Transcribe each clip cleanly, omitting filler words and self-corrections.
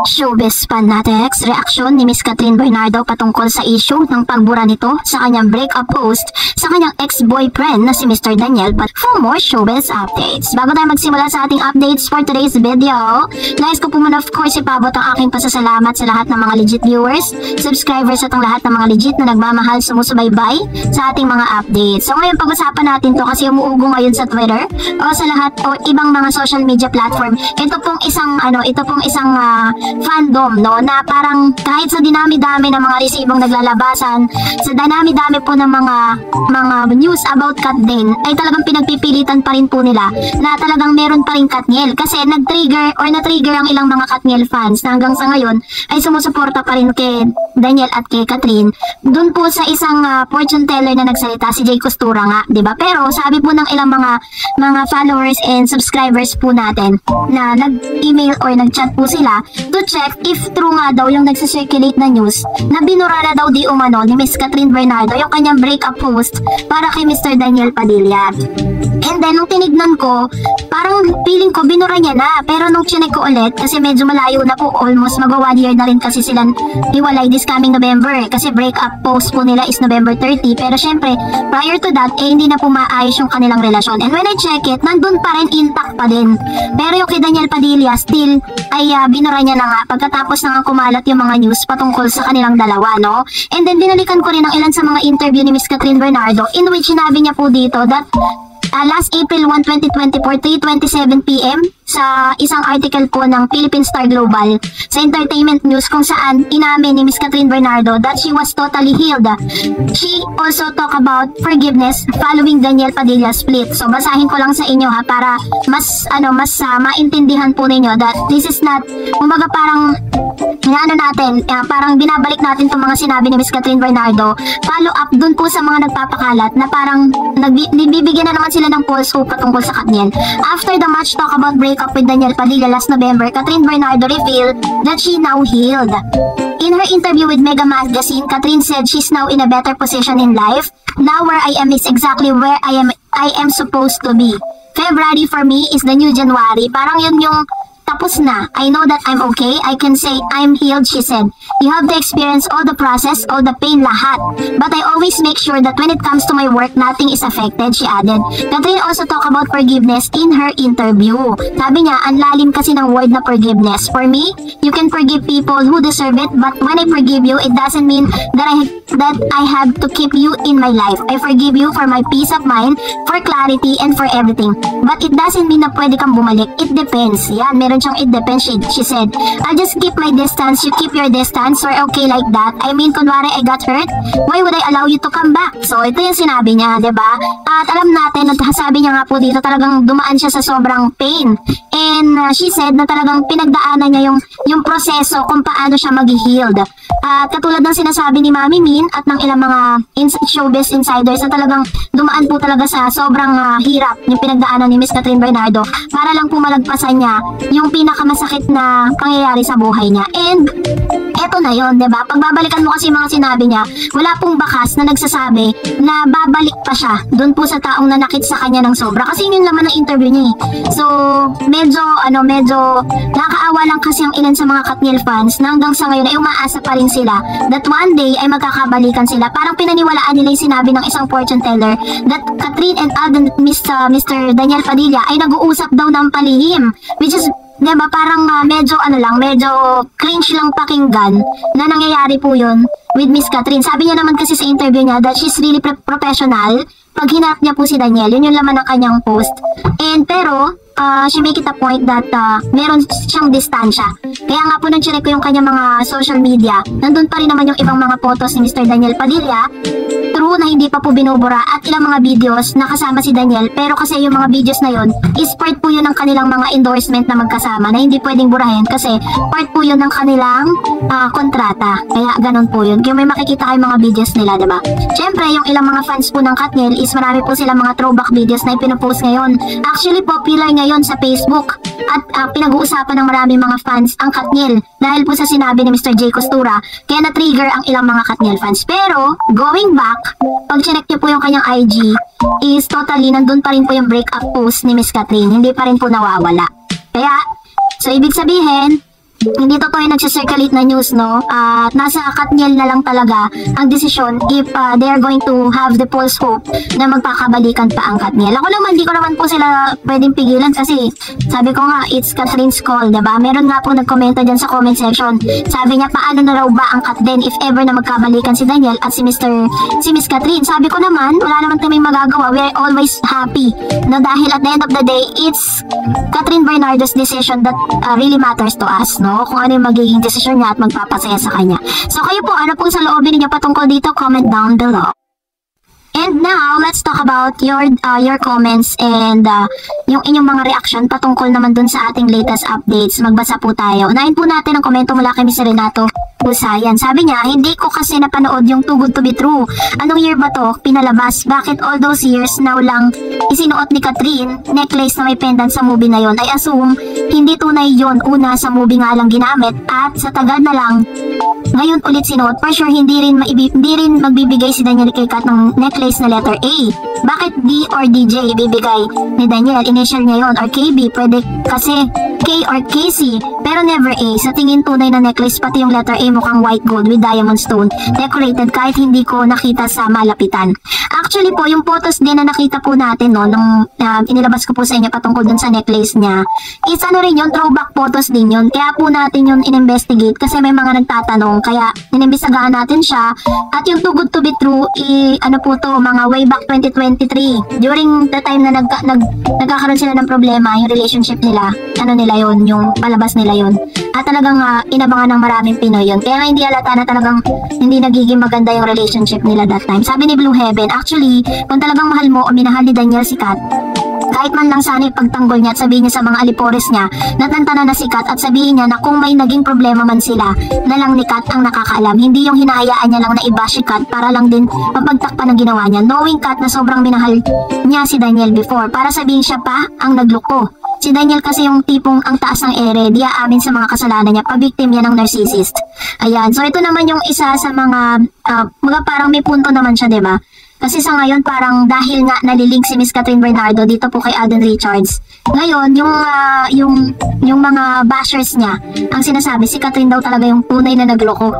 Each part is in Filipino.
Showbiz Fanatics, reaksyon ni Miss Catherine Bernardo patungkol sa issue ng pagbura nito sa kanyang breakup post sa kanyang ex-boyfriend na si Mr. Daniel. But for more showbiz updates, bago tayo magsimula sa ating updates for today's video, nais ko po muna of course ipabot ang aking pasasalamat sa lahat ng mga legit viewers, subscribers at ang lahat ng mga legit na nagmamahal sumusubaybay sa ating mga updates. So ngayon pag-usapan natin to kasi umuugo ngayon sa Twitter o sa lahat o ibang mga social media platform. Ito pong isang fandom, no, na parang kahit sa dinami-dami ng mga resibong naglalabasan, sa dinami-dami po ng mga news about Katniel, ay talagang pinagpipilitan pa rin po nila na talagang meron pa rin Katniel kasi na-trigger ang ilang mga Katniel fans na hanggang sa ngayon ay sumusuporta pa rin kay Daniel at kay Catherine. Doon po sa isang fortune teller na nagsalita, si Jay Costura nga, 'di ba? Pero sabi po ng ilang mga followers and subscribers po natin na nag-email or nag-chat po sila to check if true nga daw yung nagsisirculate na news na binura na daw di umano ni Miss Catherine Bernardo yung kanyang breakup post para kay Mr. Daniel Padilla. And then nung tinignan ko, parang feeling ko binura niya na, pero nung chinek ko ulit kasi medyo malayo na po, almost mag-1 year na rin kasi silang hiwalay this coming November kasi breakup post po nila is November 30, pero syempre prior to that hindi na po maayos yung kanilang relasyon. And when I check it, nandun pa rin, intact pa din, pero yung kay Daniel Padilla still ay binura niya na nga pagkatapos na nga kumalat yung mga news patungkol sa kanilang dalawa, no? And then binalikan ko rin ang ilan sa mga interview ni Miss Catherine Bernardo in which sinabi niya po dito that last April 1, 2024, 3:27 PM sa isang article po ng Philippine Star Global sa Entertainment News kung saan inamin ni Miss Catherine Bernardo that she was totally healed. She also talk about forgiveness following Daniel Padilla split. So basahin ko lang sa inyo ha para mas maintindihan po ninyo that this is not, kumbaga parang parang binabalik natin itong mga sinabi ni Miss Catherine Bernardo, follow up dun po sa mga nagpapakalat na parang nagbibigyan na naman sila ng false hope patungkol sa Katniel. After the match talk about breakup with Daniel Padilla last November, Catherine Bernardo revealed that she now healed. In her interview with Mega Magazine, Catherine said she's now in a better position in life. Now where I am is exactly where I am supposed to be. February for me is the new January. Parang yun yung tapos na. I know that I'm okay. I can say I'm healed, she said. You have to experience all the process, all the pain, lahat. But I always make sure that when it comes to my work, nothing is affected, she added. Catherine also talked about forgiveness in her interview. Sabi niya, ang lalim kasi ng word na forgiveness. For me, you can forgive people who deserve it, but when I forgive you, it doesn't mean that I have to keep you in my life. I forgive you for my peace of mind, for clarity, and for everything. But it doesn't mean na pwede kang bumalik. It depends. Yan, meron siyang it depends, she said. I'll just keep my distance, you keep your distance, we're okay like that. I mean, kunwari I got hurt, why would I allow you to come back? So ito yung sinabi niya, diba? At alam natin, at sabi niya nga po dito, talagang dumaan siya sa sobrang pain. And she said na talagang pinagdaanan niya yung proseso kung paano siya mag-healed. At katulad ng sinasabi ni Mami Min at ng ilang mga showbiz insiders na talagang dumaan po talaga sa sobrang hirap yung pinagdaanan ni Miss Catherine Bernardo para lang po malagpasan niya yung pinakamasakit na pangyayari sa buhay niya. And eto na yon, diba? Pagbabalikan mo kasi mga sinabi niya, wala pong bakas na nagsasabi na babalik pa siya dun po sa taong nanakit sa kanya ng sobra. Kasi yun naman ang interview niya eh. So, medyo nakakaawa lang kasi ang ilan sa mga Katniel fans na hanggang sa ngayon ay umaasa pa rin sila that one day ay magkakabalikan sila. Parang pinaniwalaan nila yung sinabi ng isang fortune teller that Catherine and Mr. Daniel Padilla ay nag-uusap daw ng palihim, which is diba parang medyo cringe lang pakinggan na nangyayari po yun with Miss Catherine. Sabi niya naman kasi sa interview niya that she's really professional pag hinarap niya po si Daniel. Yun yung laman ng kanyang post. And pero she make it a point that meron siyang distansya. Kaya nga po nang check ko yung kanyang mga social media, nandun pa rin naman yung ibang mga photos ni Mr. Daniel Padilla, true na hindi pa po binubura, at ilang mga videos na kasama si Daniel, pero kasi yung mga videos na yun is part po yun ng kanilang mga endorsement na magkasama na hindi pwedeng burahin kasi part po yun ng kanilang kontrata. Kaya ganun po yun. Kaya may makikita kayong mga videos nila, diba? Siyempre, yung ilang mga fans po ng Katniel is marami po silang mga throwback videos na ipinopost ngayon. Actually, popular ngayon sa Facebook at pinag-uusapan ng maraming mga fans ang Katniel dahil po sa sinabi ni Mr. Jay Costura, kaya na-trigger ang ilang mga Katniel fans. Pero, going back, pag chinek niyo po yung kanyang IG, is totally nandun pa rin po yung breakup post ni Miss Catherine. Hindi pa rin po nawawala. Kaya, so ibig sabihin, hindi totoo yung nagsisirculate na news, no? At nasa Katniel na lang talaga ang desisyon if they are going to have the false hope na magpakabalikan pa ang Katniel. Ako naman, hindi ko naman po sila pwedeng pigilan kasi sabi ko nga, it's Catherine's call, diba? Meron nga po nagkomento dyan sa comment section. Sabi niya, paano na raw ba ang Katden if ever na magkabalikan si Daniel at si Miss Catherine? Sabi ko naman, wala naman kaming magagawa. We're always happy. No, dahil at the end of the day, it's Catherine Bernardo's decision that really matters to us, no? Kung ano yung magiging decision niya at magpapasaya sa kanya. So kayo po, ano pong sa loobin niyo patungkol dito? Comment down below. And now, let's talk about your comments and yung inyong mga reaction patungkol naman dun sa ating latest updates. Magbasa po tayo. Unahin po natin ang komento mula kay Mr. Renato Usayan. Sabi niya, hindi ko kasi napanood yung Too Good To Be True. Anong year ba to? Pinalabas. Bakit all those years now lang isinuot ni Catherine necklace na may pendant sa movie na yon? I assume hindi tunay yon. Una, sa movie nga lang ginamit at sa tagal na lang ngayon ulit sinuot. For sure, hindi rin magbibigay si Daniel kay Kat ng necklace na letter A. Bakit D or DJ ibibigay ni Daniel? Initial niya yon or KB. Pwede kasi K or KC pero never A. Sa tingin tunay na necklace, pati yung letter A mukhang white gold with diamond stone decorated kahit hindi ko nakita sa malapitan. Actually po, yung photos din na nakita po natin, no, nung inilabas ko po sa inyo patungkol dun sa necklace niya, is ano rin yun, throwback photos din yun. Kaya po natin yun in-investigate kasi may mga nagtatanong. Kaya inimbestigahan natin siya. At yung Too Good To Be True, ano po to, mga way back 2023. During the time na nagkakaroon sila ng problema, yung relationship nila, ano nila yun, yung palabas nila yun. At talagang inabangan ng maraming Pinoy yun. Kaya nga hindi halata na talagang hindi nagiging maganda yung relationship nila that time. Sabi ni Blue Heaven, actually, kung talagang mahal mo o minahal ni Daniel si Kat, kahit man lang sana ipagtanggol niya at sabihin niya sa mga alipores niya na tantanan na si Kat at sabihin niya na kung may naging problema man sila na lang ni Kat ang nakakaalam. Hindi yung hinahayaan niya lang na iba si Kat para lang din mapagtakpan ng ginawa niya. Knowing Kat na sobrang minahal niya si Daniel before para sabihin siya pa ang nagloko. Si Daniel kasi yung tipong ang taas ng ere, di aamin sa mga kasalanan niya, pabiktim niya ng narcissist. Ayan, so ito naman yung isa sa mga parang may punto naman siya, diba? Kasi sa ngayon parang dahil nga nalilink si Miss Catherine Bernardo dito po kay Alden Richards. Ngayon yung mga bashers niya ang sinasabi si Catherine daw talaga yung tunay na nagloko.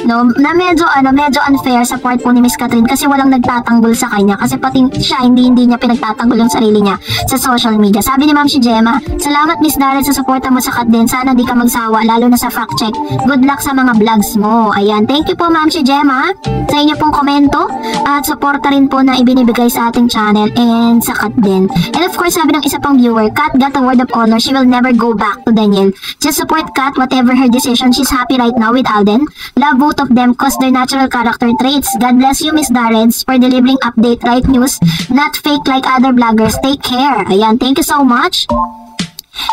No, na medyo unfair sa part po ni Miss Catherine kasi walang nagtatanggol sa kanya kasi pati siya hindi niya pinagtatanggol yung sarili niya sa social media. Sabi ni Ma'am si Gemma, salamat Miss Darren sa suporta mo sa Kat din. Sana di ka magsawa lalo na sa fact check. Good luck sa mga vlogs mo. Ayan, thank you po Ma'am si Gemma sa inyo pong komento at suporta rin po na ibinibigay sa ating channel and sa Kat din. And of course, sabi ng isa pang viewer, Kat got a word of honor. She will never go back to Daniel. Just support Kat, whatever her decision. She's happy right now with Alden. Love both of them cause their natural character traits. God bless you, Miss Darrens, for delivering update, right news, not fake like other vloggers. Take care. Ayan, thank you so much.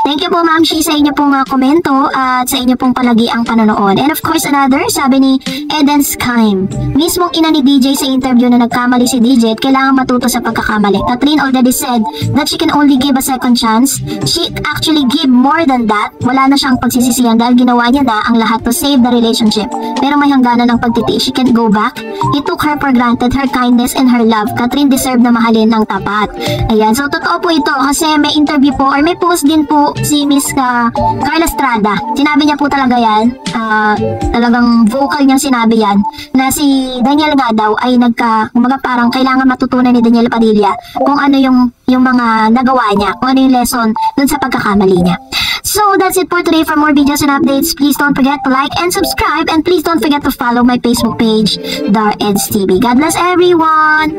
Thank you po Ma'am Shi sa inyo pong komento at sa inyo pong palagiang panonood. And of course another, sabi ni Eden Skime, mismong ina ni DJ sa interview na nagkamali si DJ at kailangan matuto sa pagkakamali. Catherine already said that she can only give a second chance. She actually give more than that. Wala na siyang pagsisisihan dahil ginawa niya na ang lahat to save the relationship. Pero may hangganan ng pagtitiis. She can't go back. He took her for granted, her kindness and her love. Catherine deserve na mahalin ng tapat. Ayan, so totoo po ito kasi may interview po or may post din po si Miss Carla Estrada. Sinabi niya po talaga yan, talagang vocal niyang sinabi yan, na si Daniel nga daw ay kumbaga parang kailangan matutunan ni Daniel Padilla kung ano yung mga nagawa niya, kung ano yung lesson dun sa pagkakamali niya. So that's it for today. For more videos and updates, please don't forget to like and subscribe, and please don't forget to follow my Facebook page, Dar Eds TV. God bless everyone!